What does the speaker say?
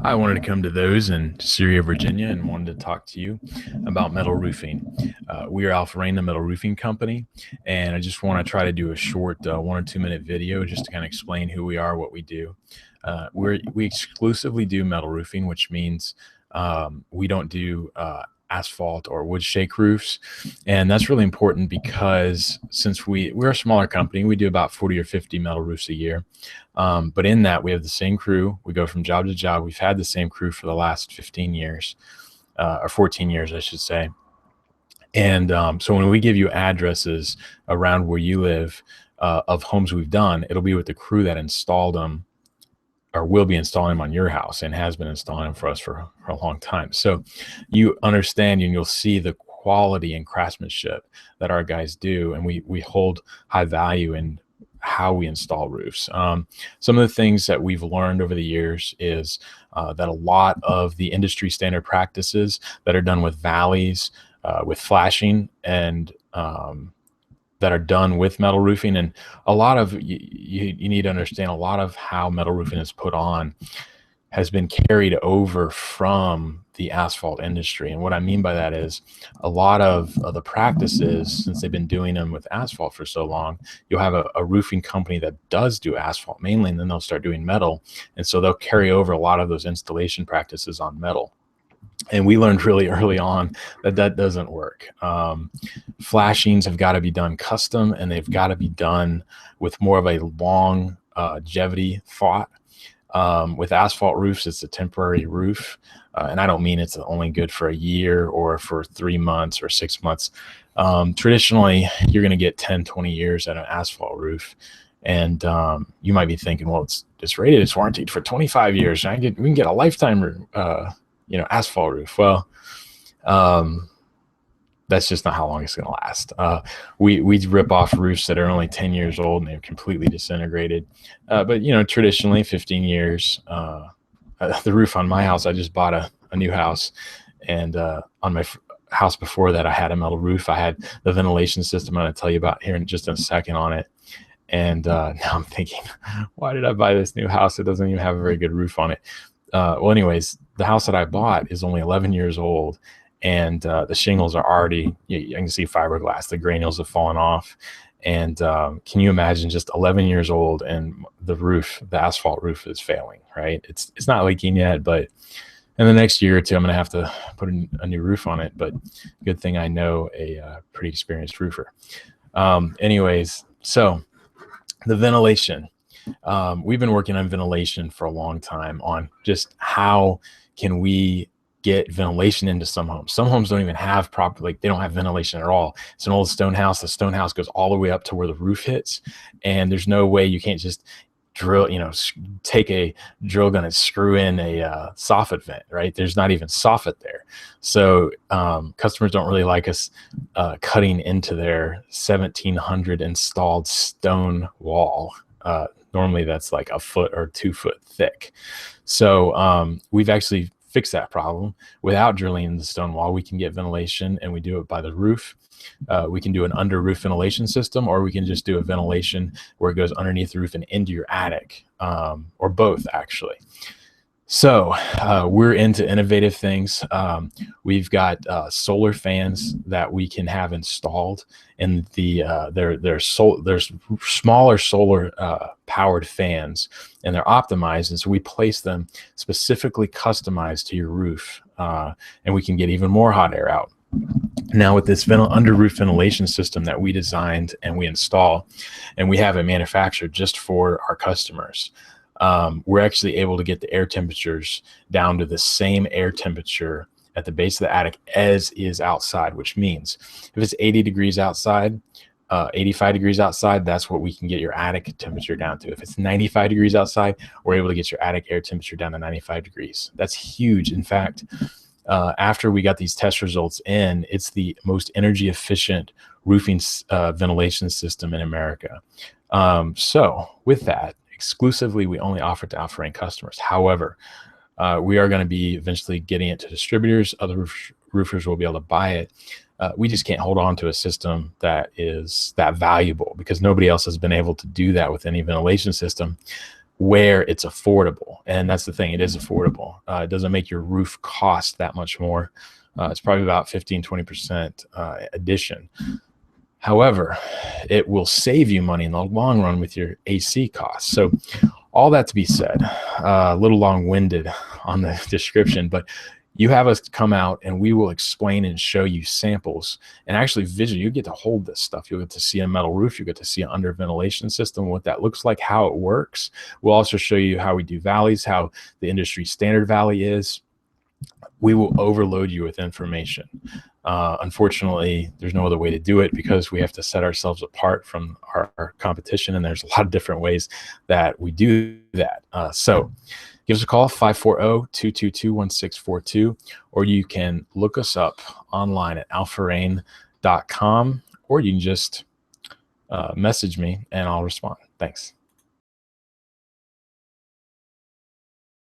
I wanted to come to those in Syria, Virginia, and wanted to talk to you about metal roofing. We are Alpha Rain, the metal roofing company, and I just want to try to do a short 1 or 2 minute video just to kind of explain who we are, what we do. We exclusively do metal roofing, which means we don't do asphalt or wood shake roofs, and that's really important because since we're a smaller company, we do about 40 or 50 metal roofs a year. But in that, we have the same crew. We go from job to job. We've had the same crew for the last 15 years, or 14 years, I should say. And so when we give you addresses around where you live of homes we've done, it'll be with the crew that installed them or will be installing them on your house and has been installing them for us for a long time. So you understand and you'll see the quality and craftsmanship that our guys do. And we hold high value in how we install roofs. Some of the things that we've learned over the years is that a lot of the industry standard practices that are done with valleys, with flashing, and that are done with metal roofing, and a lot of you need to understand a lot of how metal roofing is put on has been carried over from the asphalt industry. And what I mean by that is a lot of the practices, since they've been doing them with asphalt for so long, you'll have a roofing company that does do asphalt mainly, and then they'll start doing metal. And so they'll carry over a lot of those installation practices on metal. And we learned really early on that that doesn't work. Flashings have got to be done custom, and they've got to be done with more of a longevity thought. With asphalt roofs, it's a temporary roof. And I don't mean it's only good for a year or for 3 months or 6 months. Traditionally, you're going to get 10, 20 years at an asphalt roof. And you might be thinking, well, it's rated, it's warranted for 25 years. We can get a lifetime asphalt roof. Well, that's just not how long it's going to last. We rip off roofs that are only 10 years old and they're completely disintegrated. But traditionally 15 years. The roof on my house, I just bought a new house, and on my house before that, I had a metal roof. I had the ventilation system I'm going to tell you about here in just a second on it. And now I'm thinking, why did I buy this new house? It doesn't even have a very good roof on it. Well, anyways, the house that I bought is only 11 years old, and the shingles are already, you can see fiberglass, the granules have fallen off. And can you imagine just 11 years old and the asphalt roof is failing, right? It's not leaking yet, but in the next year or two, I'm going to have to put a new roof on it. But good thing I know a pretty experienced roofer. Anyways, so the ventilation. We've been working on ventilation for a long time on just how can we get ventilation into some homes. Some homes don't even have they don't have ventilation at all. It's an old stone house. The stone house goes all the way up to where the roof hits. And there's no way, you can't just drill, take a drill gun and screw in a soffit vent, right? There's not even soffit there. So customers don't really like us cutting into their 1700 installed stone wall. Normally that's like a foot or 2 foot thick. So we've actually fixed that problem without drilling in the stone wall. We can get ventilation, and we do it by the roof. We can do an under roof ventilation system, or we can just do a ventilation where it goes underneath the roof and into your attic, or both actually. So we're into innovative things. We've got solar fans that we can have installed, and there's smaller solar powered fans, and they're optimized, and so we place them specifically customized to your roof, and we can get even more hot air out. Now with this under roof ventilation system that we designed and we install, and we have it manufactured just for our customers, we're actually able to get the air temperatures down to the same air temperature at the base of the attic as is outside, which means if it's 80 degrees outside, 85 degrees outside, that's what we can get your attic temperature down to. If it's 95 degrees outside, we're able to get your attic air temperature down to 95 degrees. That's huge. In fact, after we got these test results in, it's the most energy efficient roofing ventilation system in America. So with that, exclusively, we only offer it to Alpha Rain customers. However, we are going to be eventually getting it to distributors. Other roofers will be able to buy it. We just can't hold on to a system that is that valuable because nobody else has been able to do that with any ventilation system where it's affordable. And that's the thing, it is affordable. It doesn't make your roof cost that much more. It's probably about 15-20% addition. However, it will save you money in the long run with your AC costs. So all that to be said, a little long-winded on the description, but you have us come out and we will explain and show you samples and actually visually, you get to hold this stuff. You'll get to see a metal roof. You get to see an under ventilation system, what that looks like, how it works. We'll also show you how we do valleys, how the industry standard valley is. We will overload you with information. Unfortunately, there's no other way to do it because we have to set ourselves apart from our competition. And there's a lot of different ways that we do that. So give us a call, 540-222-1642, or you can look us up online at alpharain.com, or you can just message me and I'll respond. Thanks.